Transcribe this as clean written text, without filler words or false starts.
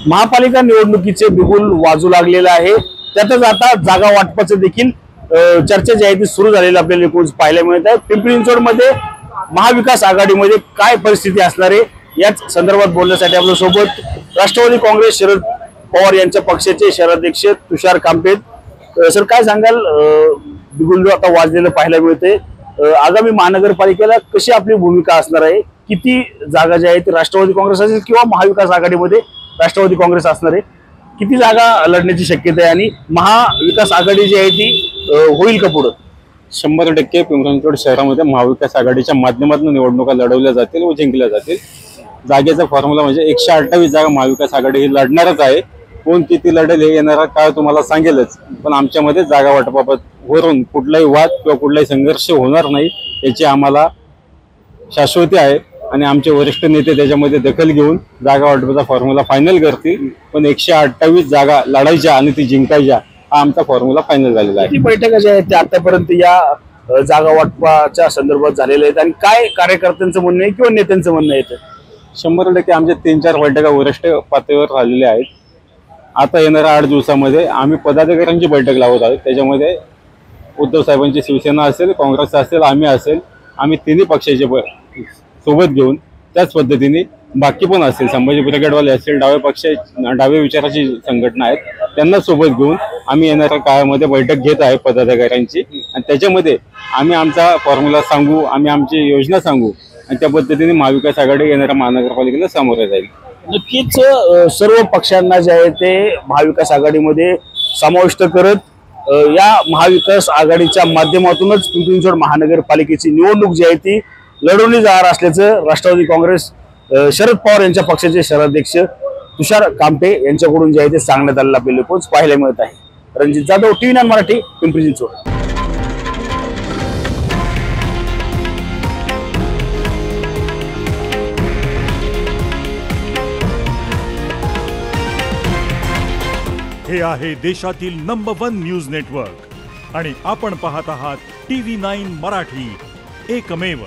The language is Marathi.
महापालिका निवडणुकीचे बिगुल वाजू लागलेले आहे। त्यातच आता जागा वाटपाचे देखील चर्चा जी आहे ती सुरू झालेली आपल्याला एकूण पाहायला मिळत आहे। पिंपरी चिंचवडमध्ये महाविकास आघाडीमध्ये काय परिस्थिती असणार आहे याच संदर्भात बोलण्यासाठी आपल्या सोबत राष्ट्रवादी काँग्रेस शरद पवार यांच्या पक्षाचे शहराध्यक्ष तुषार कांबळे। सर काय सांगाल, बिगुल आता वाजलेलं पाहायला मिळते, आगामी महानगरपालिकेला कशी आपली भूमिका असणार आहे, किती जागा ज्या आहेत राष्ट्रवादी काँग्रेस असेल किंवा महाविकास आघाडीमध्ये राष्ट्रवादी काँग्रेस असणार आहे, किती जागा लढण्याची शक्यता आहे आणि महाविकास आघाडी जी आहे ती होईल का पुढे? 100% पिंपरी चिंचवड शहरामध्ये महाविकास आघाडीच्या माध्यमातून निवडणुका लढवल्या जातील व जिंकल्या जातील। जागेचा फॉर्म्युला म्हणजे 128 जागा महाविकास आघाडी ही लढणारच आहे। कोण किती लढेल हे येणारा काळ तुम्हाला सांगेलच, पण आमच्यामध्ये जागा वाटपाबाबत वरून कुठलाही वाद किंवा कुठलाही संघर्ष होणार नाही याची आम्हाला शाश्वती आहे आणि आमचे वरिष्ठ नेते त्याच्यामध्ये दखल घेऊन जागा वाटपाचा फॉर्म्युला फायनल करतील। पण 128 जागा लढायच्या आणि ती जिंकायच्या हा आमचा फॉर्म्युला फायनल झालेला आहे। किती बैठका ज्या आहेत त्या आतापर्यंत या जागा वाटपाच्या संदर्भात झालेल्या आहेत आणि काय कार्यकर्त्यांचं म्हणणं आहे किंवा नेत्यांचं म्हणणं आहे? 100% आमच्या 3-4 बैठका वरिष्ठ पातळीवर झालेल्या आहेत। आता येणाऱ्या 8 दिवसामध्ये आम्ही पदाधिकाऱ्यांची बैठक लावत आहोत। त्याच्यामध्ये उद्धव साहेबांची शिवसेना असेल, काँग्रेस असेल, आम्ही तिन्ही पक्षाचे सोबत घेऊन त्याच पद्धतीने बाकी पण असेल, संभाजी ब्रिगेडवाले असेल, डावे विचाराची संघटना आहेत त्यांना सोबत घेऊन आम्ही येणाऱ्या काळामध्ये बैठक घेत आहे पदाधिकाऱ्यांची आणि त्याच्यामध्ये आम्ही आमचा फॉर्म्युला सांगू, आम्ही आमची योजना सांगू आणि त्या पद्धतीने महाविकास आघाडी येणाऱ्या महानगरपालिकेला सामोरे जाईल। नक्कीच सर्व पक्षांना जे आहे ते महाविकास आघाडीमध्ये समाविष्ट करत या महाविकास आघाडीच्या माध्यमातूनच पिंपरी चिंचवड महानगरपालिकेची निवडणूक जी आहे ती लढवली जाणार असल्याचं राष्ट्रवादी काँग्रेस शरद पवार यांच्या पक्षाचे शहराध्यक्ष तुषार कांबळे यांच्याकडून जे आहे ते सांगण्यात आलेलं आपल्याला पोच पाहायला मिळत आहे। रणजित जाधव, TV9 मराठी, पिंपरी चिंचवड। हे आहे देशातील नंबर 1 न्यूज नेटवर्क आणि आपण पाहत आहात TV9 मराठी, एकमेव।